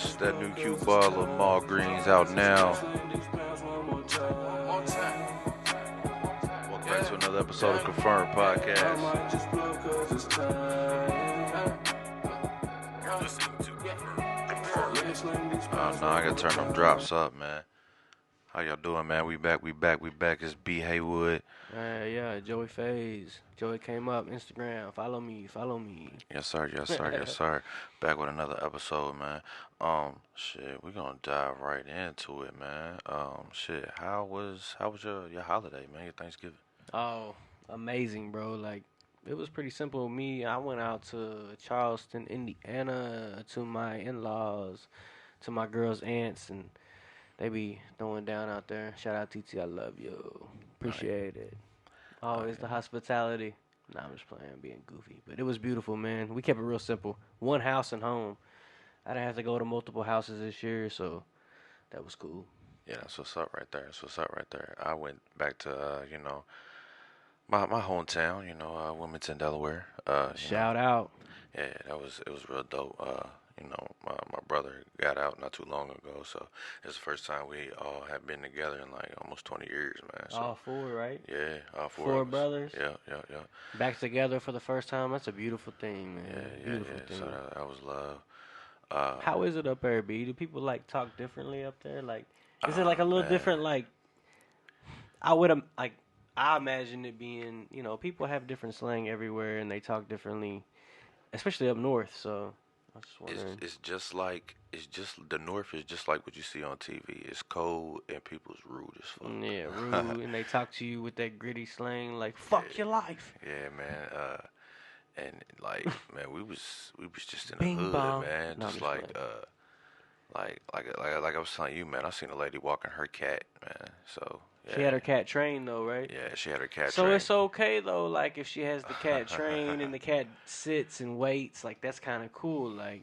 It's that new cute bottle of mall greens out now. Welcome back to another episode of Confirmed Podcast. Oh no, I gotta turn them drops up, man. How y'all doing, man? We back. It's B Haywood. Yeah, Joey Faze. JoeyCameup, Instagram. Follow me. Yes sir. Back with another episode, man. Shit, we're gonna dive right into it, man. Shit, how was your holiday, man? Your Thanksgiving? Oh, amazing, bro. Like, it was pretty simple. I went out to Charleston, Indiana, to my in-laws, to my girl's aunts, and they be throwing down out there. Shout out TT, I love you. Appreciate it. Always the hospitality. Nah, I'm just playing, being goofy. But it was beautiful, man. We kept it real simple. One house and home. I didn't have to go to multiple houses this year, so that was cool. Yeah, that's what's up right there. I went back to my hometown, Wilmington, Delaware. Shout out. Yeah, it was real dope. My brother got out not too long ago, so it's the first time we all have been together in like almost 20 years, man. So, All four, right? yeah, all four Four of us. brothers. Yeah. Back together for the first time. That's a beautiful thing, man. Yeah. Beautiful thing. So that was love. How is it up there, B? Do people like talk differently up there? Like, is it like a little man. different? Like, I imagine it being, people have different slang everywhere and they talk differently, especially up north. So I was just wondering. It's just the North is just like what you see on TV. It's cold and people's rude as fuck. Yeah, rude, and they talk to you with that gritty slang, like "fuck your life." Yeah, man. And like, man, we was just in the Bing hood, bong. man. No, I'm Just just like, like I was telling you, man. I seen a lady walking her cat, man. So yeah. She had her cat trained though, right? Yeah, she had her cat. So trained. it's okay though, like if she has the cat trained and the cat sits and waits, like that's kind of cool. Like,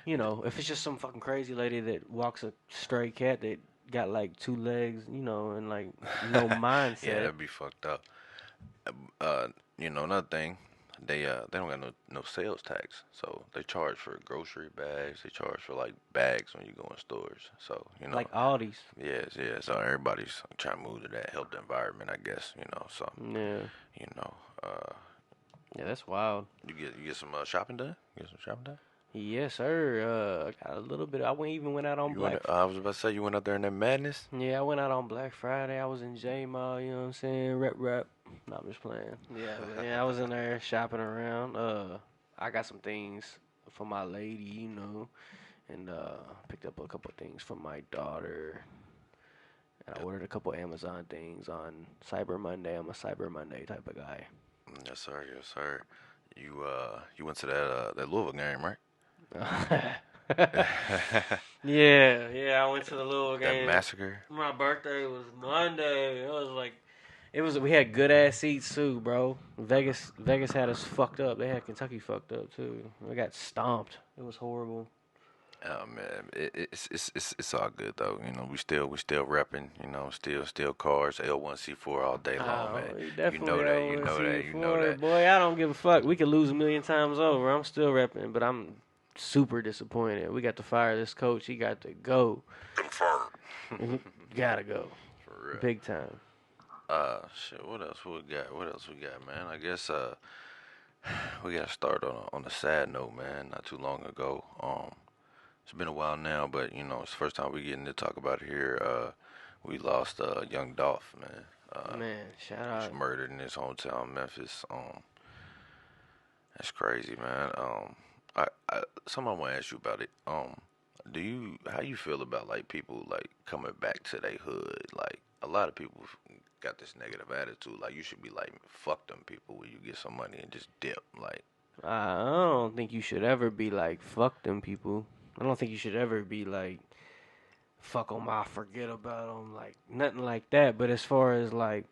if it's just some fucking crazy lady that walks a stray cat that got like two legs, and like no mindset. Yeah, that'd be fucked up. Another thing, they don't got no sales tax, so they charge for grocery bags. They charge for like bags when you go in stores. So Like Aldi's. yes. So everybody's trying to move to that health environment, I guess. So Yeah. you know, uh, Yeah, that's wild. you get some shopping done. Get some shopping done. Yes, sir. I got a little bit. I even went out on Black. I was about to say you went out there in that madness. Yeah, I went out on Black Friday. I was in J Mall. You know what I'm saying? Rep. No, I'm just playing. Yeah, but yeah, I was in there shopping around. I got some things for my lady, and picked up a couple things for my daughter. And I ordered a couple Amazon things on Cyber Monday. I'm a Cyber Monday type of guy. Yes, sir. You went to that Louisville game, right? Yeah, I went to the little game. That massacre. My birthday was Monday. We had good ass seats too, bro. Vegas had us fucked up. They had Kentucky fucked up too. We got stomped. It was horrible. Oh man, it's all good though. We still repping. Still cars L1C4 all day long, man. You know that. Boy, I don't give a fuck. We could lose a million times over. I'm still repping, but I'm super disappointed. We got to fire this coach. He got to go. Confirmed. Gotta go. For real. Big time. Shit. What else we got, man? I guess we got to start on a sad note, man. Not too long ago. It's been a while now, but it's the first time we getting to talk about it here. We lost Young Dolph, man. Man, shout He out. was murdered in his hometown, Memphis. That's crazy, man. Something I want to ask you about it. How you feel about like people like coming back to their hood? Like a lot of people got this negative attitude. Like you should be like, fuck them people when you get some money and just dip. Like I don't think you should ever be like, fuck them people. I don't think you should ever be like, fuck them, I forget about them. Like, nothing like that. But as far as like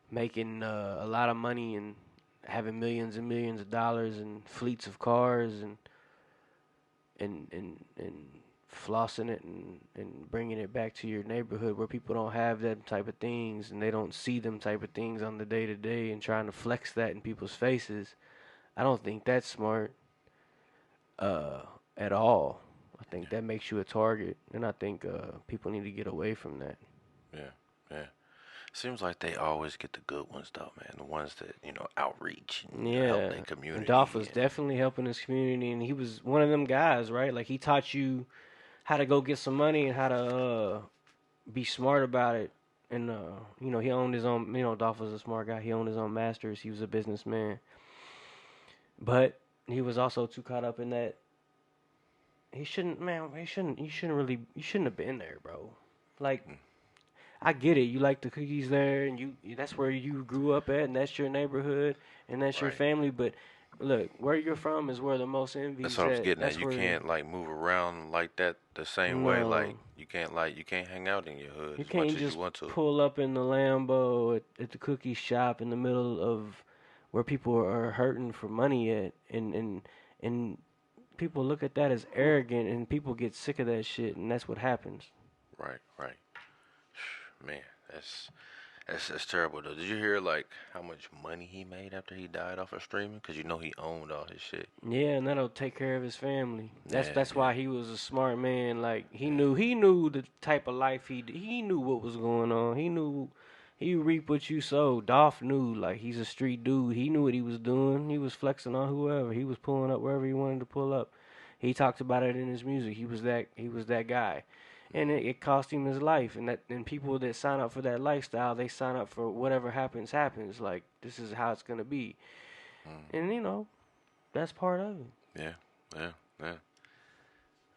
making a lot of money and having millions and millions of dollars and fleets of cars and flossing it and bringing it back to your neighborhood where people don't have that type of things and they don't see them type of things on the day to day and trying to flex that in people's faces, I don't think that's smart. uh, at all. I think that makes you a target, and I think people need to get away from that. Yeah, yeah. Seems like they always get the good ones though, man. The ones that outreach and help Yeah, their and Dolph community was definitely helping his community, and he was one of them guys, right? Like he taught you how to go get some money and how to be smart about it. And he owned his own. Dolph was a smart guy. He owned his own masters. He was a businessman, but he was also too caught up in that. He shouldn't, man. He shouldn't. You shouldn't really. You shouldn't have been there, bro. Like Mm, I get it. You like the cookies there, and that's where you grew up at, and that's your neighborhood, and that's your right. family. But look, where you're from is where the most That's envy's what I was at. getting at. That's You where can't like move around like that the same way. no, Like you can't hang out in your hood you as much can't as you just want to. pull up in the Lambo at the cookie shop in the middle of where people are hurting for money at, and people look at that as arrogant, and people get sick of that shit, and that's what happens. Right, right. Man, that's terrible though. Did you hear like how much money he made after he died off of streaming? Cause he owned all his shit. Yeah, and that'll take care of his family. That's Yeah, that's yeah, why he was a smart man. Like yeah. he knew the type of life he knew what was going on. He knew he reap what you sow. Dolph knew like he's a street dude. He knew what he was doing. He was flexing on whoever. He was pulling up wherever he wanted to pull up. He talked about it in his music. He was that guy. And it cost him his life. And people that sign up for that lifestyle, they sign up for whatever happens. Like this is how it's gonna be. Mm, And that's part of it. yeah, yeah, yeah.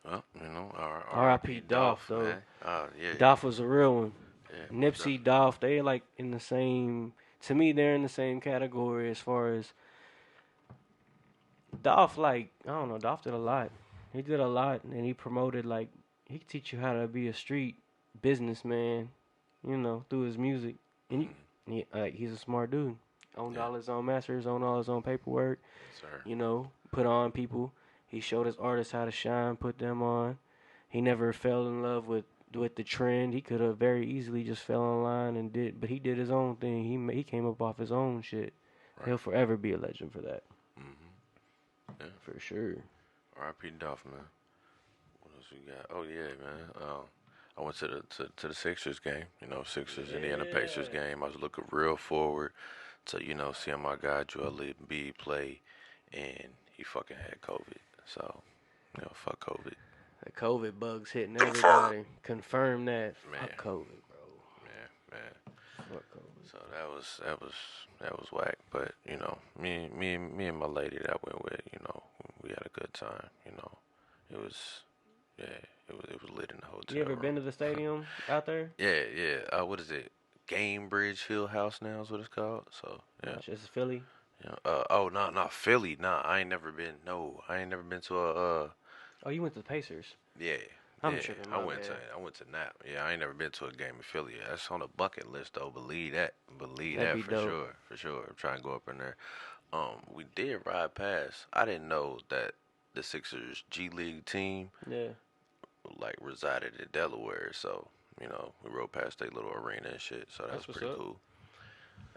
Well, R.I.P. R.I.P. Dolph Dolph, though. man. Oh yeah, Dolph was a real one. yeah, most Nipsey, definitely. Dolph, they like in the same. To me, they're in the same category as far as Dolph. Like I don't know, Dolph did a lot. He did a lot, and he promoted like he could teach you how to be a street businessman. Through his music, and Mm, he's a smart dude. Owned yeah, all his own masters, owned all his own paperwork. yes, sir. Put on people. He showed his artists how to shine, put them on. He never fell in love with the trend. He could have very easily just fell in line and but he did his own thing. He came up off his own shit. He'll Right. forever be a legend for that, Mm-hmm. Yeah. for sure. R.I.P. Dolph, man. What else we got? Oh yeah, man. I went to the Sixers game. Sixers Indiana Pacers Yeah. game. I was looking real forward to seeing my guy Joel Embiid play, and he fucking had COVID. So fuck COVID. The COVID bugs hitting everybody. Confirm that. Man, Fuck COVID, bro. man. Fuck COVID. So that was whack. But me and my lady that I went with, we had a good time. It was yeah, it was lit in the hotel You ever been to the room. stadium out there? Yeah, yeah. What is it? Game Bridge Field House now is what it's called. So yeah. Gosh, it's Philly. Yeah. Oh no, not Philly. Nah, I ain't never been. No, I ain't never been to a. Oh, you went to the Pacers. Yeah, I'm yeah. tripping, I my went to bad. I went to Nap. Yeah, I ain't never been to a game in Philly. That's on the bucket list though. Believe that. Believe That'd that be for dope. sure. For sure. I'm trying to go up in there. We did ride past. I didn't know that the Sixers G League team Yeah. like resided in Delaware. So we rode past their little arena and shit. So that was That's what's pretty up. cool.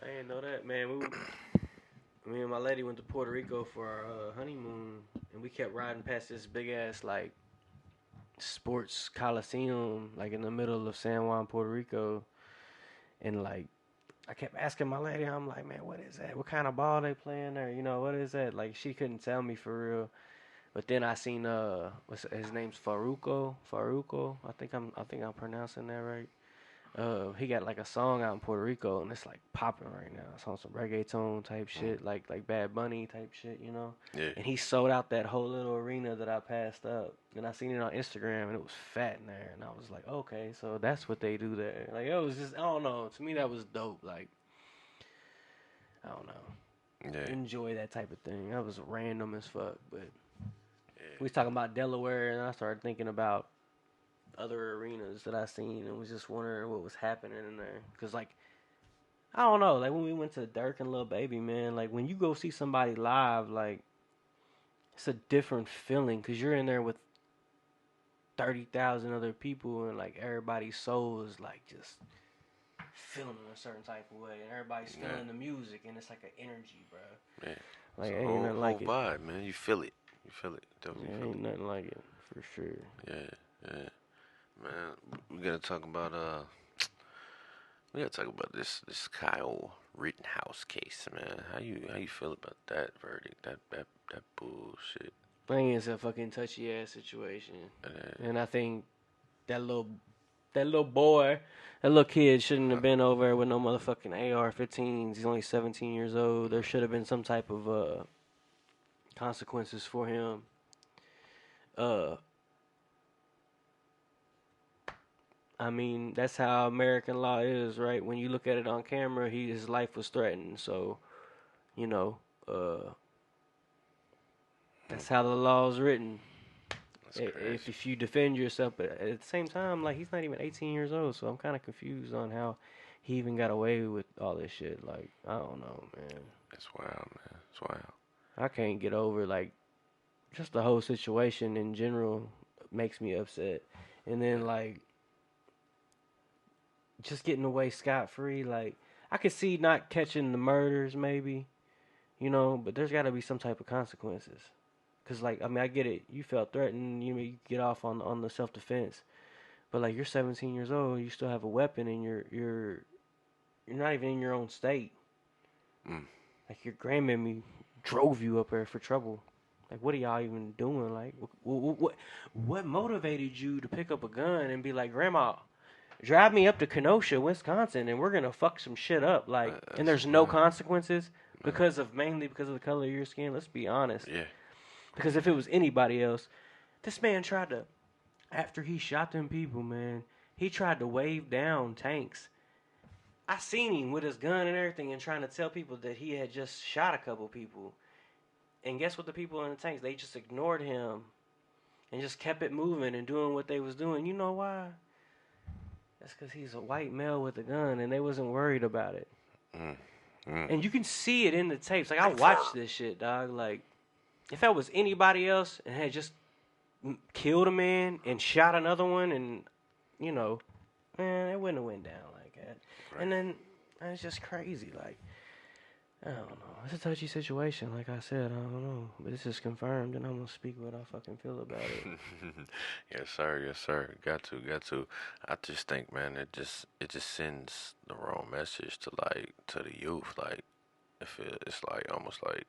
I didn't know that, man. Me and my lady went to Puerto Rico for our honeymoon, and we kept riding past this big ass like sports coliseum, like in the middle of San Juan, Puerto Rico, and like I kept asking my lady, I'm like, man, what is that? What kind of ball they playing there? What is that? Like she couldn't tell me for real. But then I seen what's his name's Faruco. I think I'm pronouncing that right. He got like a song out in Puerto Rico and it's like popping right now. It's on some reggaeton type Mm, shit, like Bad Bunny type shit. yeah. And he sold out that whole little arena that I passed up. And I seen it on Instagram and it was fat in there. And I was like, okay, so that's what they do there. Like it was just I don't know. To me that was dope. Like I don't know. Yeah. Enjoy that type of thing. That was random as fuck, but we Yeah. was talking about Delaware and I started thinking about other arenas that I seen and was just wondering what was happening in there. Cause like I don't know, like when we went to Dirk and Lil Baby, man, like when you go see somebody live, like it's a different feeling because you're in there with 30,000 other people and like everybody's soul is like just feeling in a certain type of way and everybody's feeling Yeah. the music and it's like an energy, bro. Yeah. It's Like a ain't whole nothing whole like it. vibe, man. You feel it. You feel it. Definitely Yeah, feel ain't it. nothing like it for sure. Yeah, yeah. Man, we gotta talk about this Kyle Rittenhouse case, man. How you feel about that verdict? That bullshit. I think it's a fucking touchy ass situation, and I think that little that little boy, that little kid shouldn't have been over there with no motherfucking AR-15s. He's only 17 years old. There should have been some type of consequences for him. Uh, I mean, that's how American law is, right? When you look at it on camera, his life was threatened. So, you know, that's how the law is written. That's crazy. If you defend yourself, but at the same time, like he's not even 18 years old, so I'm kind of confused on how he even got away with all this shit. Like I don't know, man. It's wild, man. It's wild. I can't get over like just the whole situation in general makes me upset, and then like just getting away scot free. Like I could see not catching the murders, maybe, but there's got to be some type of consequences. Cause like I mean I get it. You felt threatened. You get off on the self defense. But like you're 17 years old, you still have a weapon, and you're not even in your own state. Mm. Like your grandmammy drove you up there for trouble. Like what are y'all even doing? Like what motivated you to pick up a gun and be like, Grandma, drive me up to Kenosha, Wisconsin, and we're gonna fuck some shit up. Like, and there's no consequences mainly because of the color of your skin. Let's be honest. Yeah. Because if it was anybody else, this man tried to. After he shot them people, man, he tried to wave down tanks. I seen him with his gun and everything and trying to tell people that he had just shot a couple people. And guess what the people in the tanks, they just ignored him and just kept it moving and doing what they was doing. You know why? That's because he's a white male with a gun and they wasn't worried about it. Mm. Mm. And you can see it in the tapes. Like, I watched this shit, dog. Like, if that was anybody else and had just killed a man and shot another one and, man, it wouldn't have went down like that. Right. And then it's just crazy. Like, I don't know. It's a touchy situation. Like I said, I don't know. But this is confirmed, and I'm going to speak what I fucking feel about it. Yes, sir. Yes, sir. Got to. I just think, man, it just sends the wrong message to the youth. Like, if it's like almost like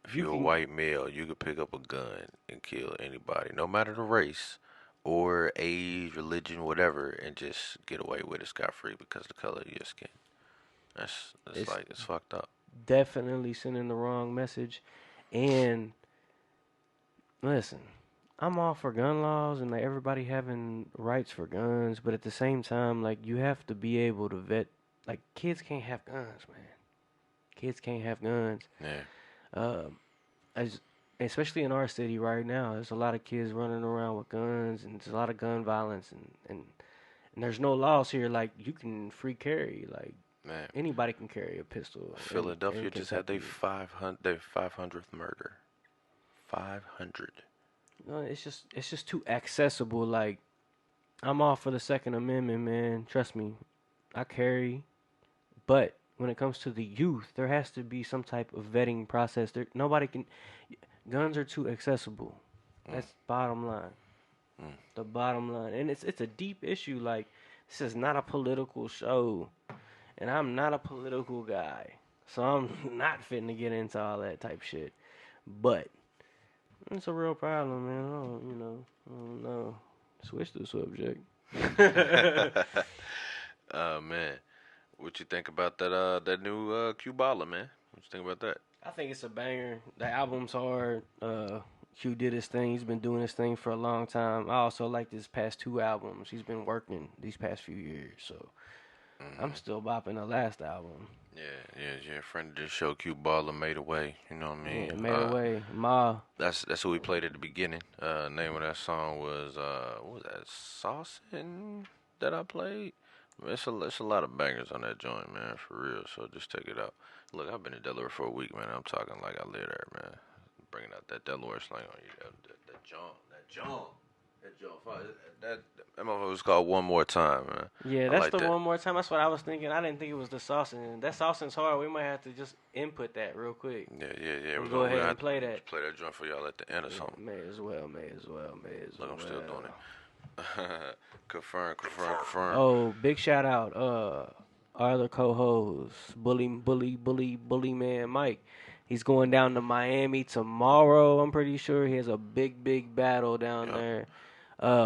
if you're a white male, you could pick up a gun and kill anybody, no matter the race or age, religion, whatever, and just get away with it scot free because of the color of your skin. It's fucked up. Definitely sending the wrong message. And listen, I'm all for gun laws and like everybody having rights for guns, but at the same time, like you have to be able to vet. Like kids can't have guns, man. Kids can't have guns. Yeah. Especially in our city right now, there's a lot of kids running around with guns, and there's a lot of gun violence, and there's no laws here. Like you can free carry, like Man. Anybody can carry a pistol. Philadelphia just had their 500th murder. 500. No, it's just too accessible. Like I'm all for the Second Amendment, man. Trust me, I carry, but when it comes to the youth, there has to be some type of vetting process. Nobody can. Guns are too accessible. That's bottom line. The bottom line, and it's a deep issue. Like this is not a political show, and I'm not a political guy, so I'm not fitting to get into all that type shit. But it's a real problem, man. I don't know. Switch the subject. Man, what you think about that new Q-Baller, man? What you think about that? I think it's a banger. The album's hard. Q did his thing. He's been doing his thing for a long time. I also like his past two albums. He's been working these past few years, so I'm still bopping the last album. Yeah. Friend of the show, Q-Baller, Made a Way. You know what I mean? Yeah, Made a Way. Ma. That's who we played at the beginning. Name of that song was what was that? Saucin' that I played. It's a lot of bangers on that joint, man, for real. So just check it out. Look, I've been in Delaware for a week, man. I'm talking like I live there, man. Bringing out that Delaware slang on you. That John. That motherfucker was called One More Time, man. Yeah, I that's like the that. one more time. That's what I was thinking. I didn't think it was the saucing. That saucing's hard. We might have to just input that real quick Yeah. and go We're ahead gonna and have to play that. play that joint for y'all at the end or Yeah, something. may as well, may as well, may as Look, I'm still doing well. it. Confirm. Oh, big shout out, our other co-host, Bully Man Mike. He's going down to Miami tomorrow. I'm pretty sure he has a big battle down Yep. there.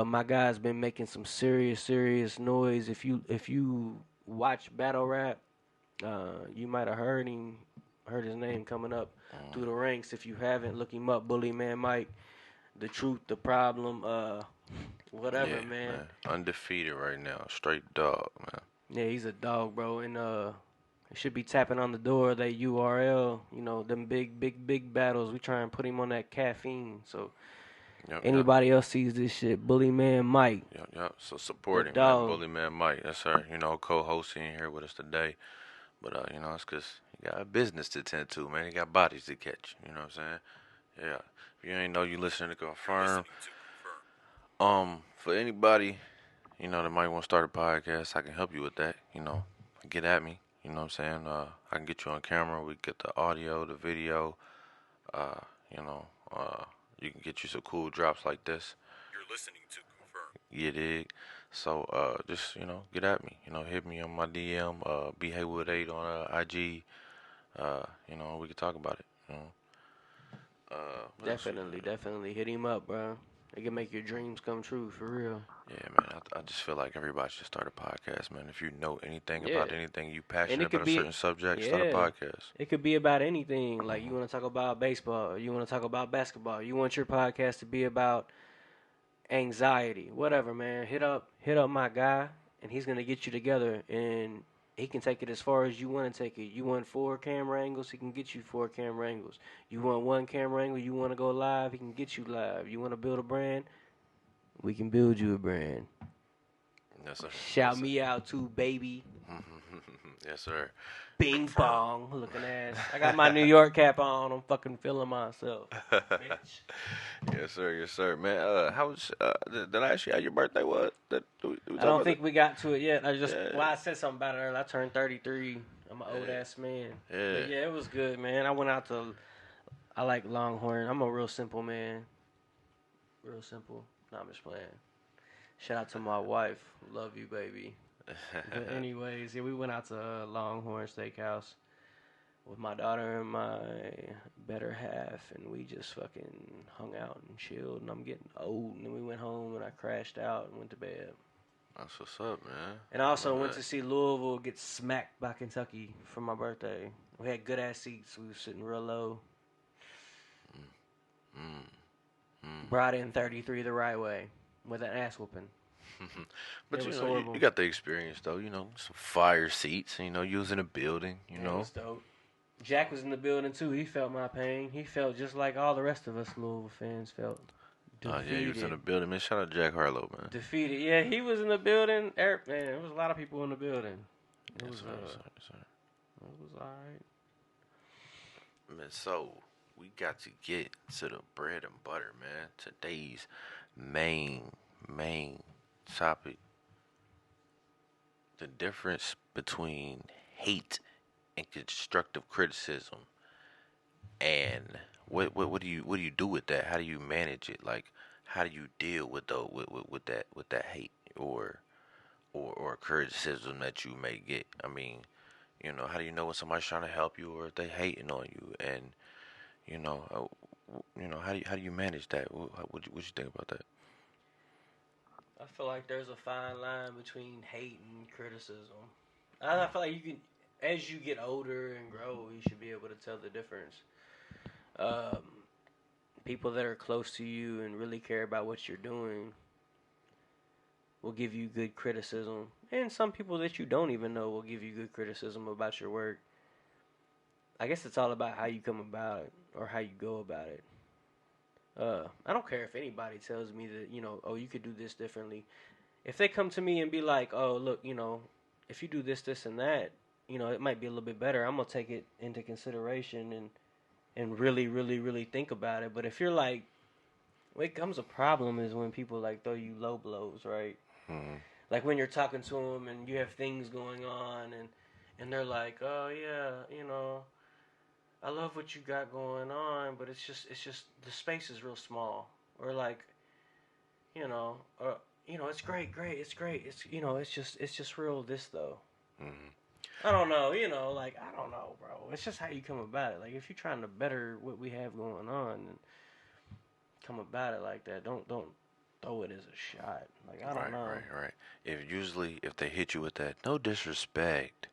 My guy's been making some serious noise. If you watch battle rap, you might have heard his name coming up through the ranks. If you haven't, look him up, Bully Man Mike. The truth, the problem, whatever, Yeah, man. man. Undefeated right now. Straight dog, man. Yeah, he's a dog, bro, and should be tapping on the door of that URL. You know, them big battles. We try and put him on that caffeine. So Yep. anybody else sees this shit, Bully Man Mike, Yep. So the support him, man. dog. Bully Man Mike. That's our, co-hosting here with us today. But it's cause he got a business to tend to, man. He got bodies to catch. You know what I'm saying? Yeah. If you ain't know, you listening to Confirm. For anybody, that might want to start a podcast, I can help you with that. Get at me. You know what I'm saying? I can get you on camera. We get the audio, the video. Uh, you know, you can get you some cool drops like this. You're listening to Confirm. You dig? So, just, get at me. Hit me on my DM, B Haywood 8 on IG. We can talk about it. Definitely hit him up, bro. It can make your dreams come true, for real. Yeah, man. I just feel like everybody should start a podcast, man. If you know anything Yeah, about anything, you and passionate it could about a be, certain subject, start a yeah, podcast. it could be about anything. Like you want to talk about baseball, you want to talk about basketball, you want your podcast to be about anxiety, whatever, man. Hit up my guy, and he's gonna get you together, and he can take it as far as you want to take it. You want 4 camera angles, he can get you 4 camera angles. You want 1 camera angle, you want to go live, he can get you live. You want to build a brand, we can build you a brand. Yes, sir. Shout me out too, baby. Yes, sir. Bing bong, looking ass. I got my New York cap on. I'm fucking feeling myself, bitch. Yes, sir, man. How was? Did I ask you how your birthday was? We I talk don't about think we got to it yet. Yeah. I said something about it earlier. I turned 33. I'm an old ass man. Yeah. But yeah, it was good, man. I like Longhorn. I'm a real simple man. Real simple. No, I'm just playing. Shout out to my wife. Love you, baby. But anyways, yeah, we went out to Longhorn Steakhouse with my daughter and my better half, and we just fucking hung out and chilled. And I'm getting old, and then we went home, and I crashed out and went to bed. That's what's up, man. And I also went to see Louisville get smacked by Kentucky for my birthday. We had good ass seats. We were sitting real low. Brought in 33 the right way with an ass whooping. But It was horrible. you got the experience though. Some fire seats. You was in a building. It was dope. Jack was in the building too. He felt my pain. He felt just like all the rest of us Louisville fans felt. Defeated. Yeah, he was in the building, man. Shout out Jack Harlow, man. Defeated. Yeah, he was in the building. Man, there was a lot of people in the building. It was alright. Man, so we got to get to the bread and butter, man. Today's main topic. The difference between hate and constructive criticism. And what do you do with that? How do you manage it? Like, how do you deal with that hate or criticism that you may get? I mean, how do you know when somebody's trying to help you or if they hating on you? And how do you manage that? What you think about that? I feel like there's a fine line between hate and criticism. I feel like you can, as you get older and grow, you should be able to tell the difference. People that are close to you and really care about what you're doing will give you good criticism. And some people that you don't even know will give you good criticism about your work. I guess it's all about how you come about it or how you go about it. I don't care if anybody tells me that, you could do this differently. If they come to me and be like, oh, look, if you do this, and that, it might be a little bit better. I'm going to take it into consideration and really think about it. But if you're like, What becomes a problem is when people like throw you low blows, right? Mm-hmm. Like when you're talking to them and you have things going on, and they're like, "Oh yeah, I love what you got going on, but it's just the space is real small." Or like, or it's great, it's great. It's just real this though. Mm-hmm. I don't know, like I don't know, bro. It's just how you come about it. Like if you're trying to better what we have going on and come about it like that, don't throw it as a shot. Like I don't Right, know. right, right. If they hit you with that, no disrespect,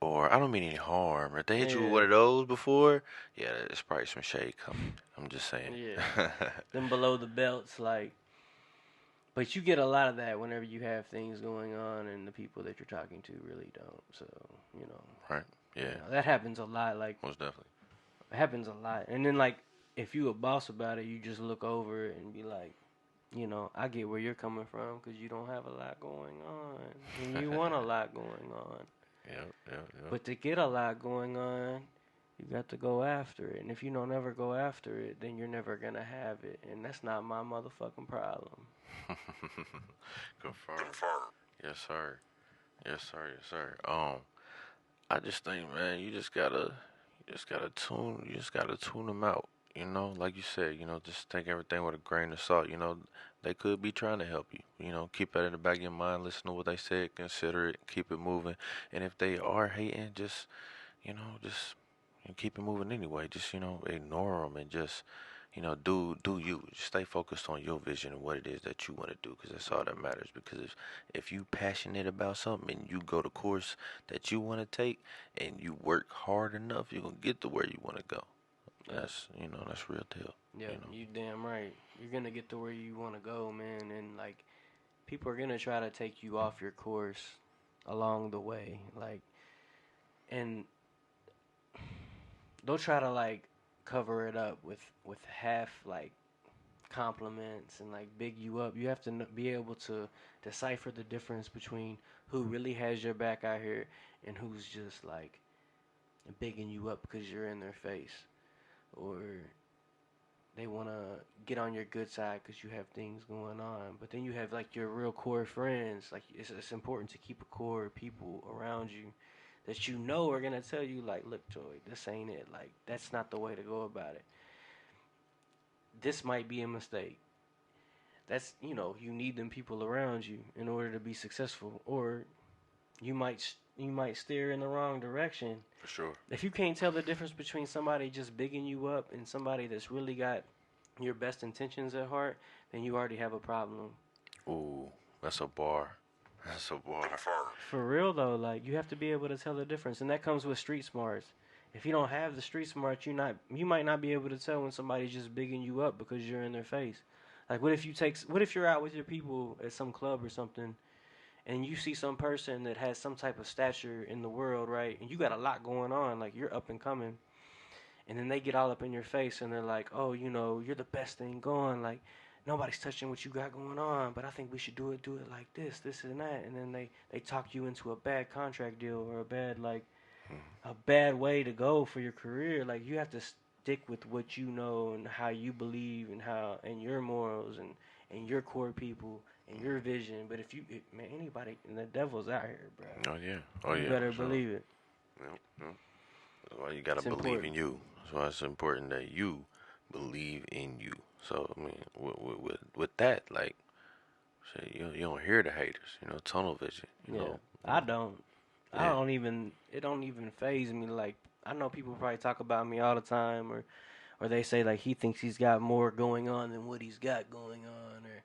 or I don't mean any harm, or if they hit you with Yeah, one of those before, yeah, there's probably some shade coming. I'm just saying. yeah. Then below the belts, like, but you get a lot of that whenever you have things going on and the people that you're talking to really don't. So you know, Right? Yeah, that happens a lot. Like most definitely. it happens a lot. And then like if you a boss about it, you just look over it and be like, I get where you're coming from because you don't have a lot going on and you want a lot going on. Yep, yep, yep. But to get a lot going on, you got to go after it. And if you don't ever go after it, then you're never gonna have it. And that's not my motherfucking problem. Confirm. Yes, sir. Yes, sir. Yes, sir. I just think, man, you just gotta tune them out. Like you said, just take everything with a grain of salt. They could be trying to help you. Keep that in the back of your mind. Listen to what they said. Consider it. Keep it moving. And if they are hating, just keep it moving anyway. Just ignore them and just do you. Just stay focused on your vision and what it is that you want to do, because that's all that matters. Because if you passionate about something and you go the course that you want to take and you work hard enough, you're gonna get to where you want to go. Yeah. That's real deal. Yeah, you damn right. You're gonna get to where you want to go, man. And like, people are gonna try to take you off your course along the way, like, and they'll try to like cover it up with half like compliments and like big you up. You have to be able to decipher the difference between who really has your back out here and who's just like bigging you up because you're in their face, or they want to get on your good side because you have things going on. But then you have like your real core friends. Like it's important to keep a core of people around you that are gonna tell you like, look, Joy, this ain't it. Like that's not the way to go about it. This might be a mistake. That's you need them people around you in order to be successful, or you might steer in the wrong direction. For sure. If you can't tell the difference between somebody just bigging you up and somebody that's really got your best intentions at heart, then you already have a problem. Ooh, that's a bar. That's a bar. For real though, like you have to be able to tell the difference, and that comes with street smarts. If you don't have the street smarts, you might not be able to tell when somebody's just bigging you up because you're in their face. Like what if you're out with your people at some club or something, and you see some person that has some type of stature in the world, right? And you got a lot going on, like you're up and coming, and then they get all up in your face and they're like, "Oh, you're the best thing going. Like nobody's touching what you got going on, but I think we should do it like this and that." And then they talk you into a bad contract deal or a bad way to go for your career. Like you have to stick with what you know and how you believe and your morals and your core people and your vision. But man, anybody, and the devil's out here, bro. Oh yeah. Oh yeah. You better For sure. believe it. Yep, yep. That's why you gotta It's believe in important. you. That's why it's important that you believe in you. So I mean, with that, like, shit, you don't hear the haters. Tunnel vision. Yeah, I don't. I Yeah. don't even. It don't even phase me. Like I know people probably talk about me all the time, or they say like he thinks he's got more going on than what he's got going on, or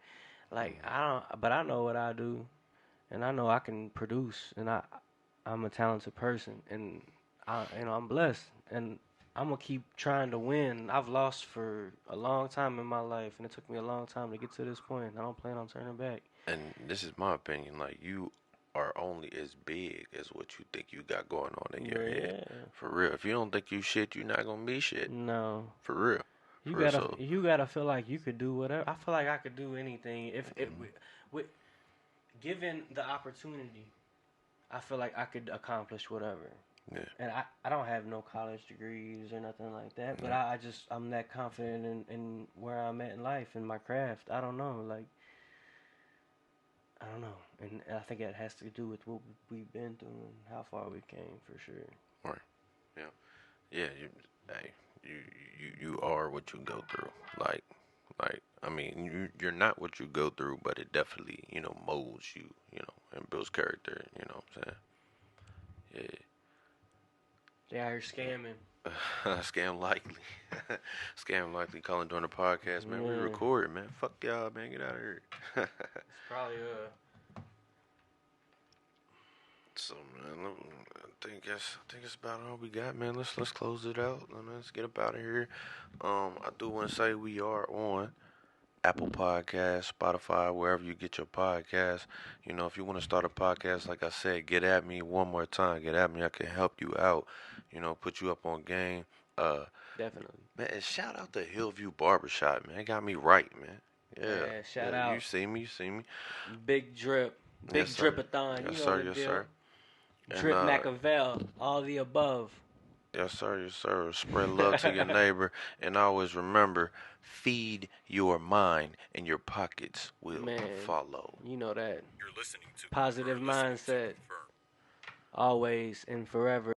like I don't. But I know what I do, and I know I can produce, and I'm a talented person, and I'm blessed, and I'm gonna keep trying to win. I've lost for a long time in my life, and it took me a long time to get to this point. I don't plan on turning back. And this is my opinion. Like, you are only as big as what you think you got going on in your head. Yeah. For real. If you don't think you shit, you're not gonna be shit. No. For real. You For real. gotta So you gotta feel like you could do whatever. I feel like I could do anything if with given the opportunity. I feel like I could accomplish whatever. Yeah. And I don't have no college degrees or nothing like that, but Yeah. I'm that confident in where I'm at in life in my craft. I don't know, like I don't know, and I think it has to do with what we've been through and how far we came for sure. Right. Yeah. Yeah. Hey, you, you are what you go through. Like, I mean, you're not what you go through, but it definitely, molds you, and builds character. You know what I'm saying? They out here scamming. Yeah. Scam likely. Scam likely calling during the podcast, man. We Yeah, record, man. Fuck y'all, man. Get out of here. it's probably So man, I think it's about all we got, man. Let's close it out. Let's get up out of here. I do want to say we are on Apple Podcasts, Spotify, wherever you get your podcasts. If you want to start a podcast, like I said, get at me one more time. Get at me. I can help you out. Put you up on game. Uh, definitely. man, and shout out to Hillview Barbershop, man. It got me right, man. Yeah, Man, shout yeah. You out see me, you see me. Big Drip, Yes, Big sir. Dripathon. You Yes, know sir. the Yes, deal. sir. And Drip Machiavel, all the above. yes, sir. Yes, sir. Spread love to your neighbor, and always remember, feed your mind, and your pockets will Man, follow. you know that. You're listening to Positive mindset, always and forever.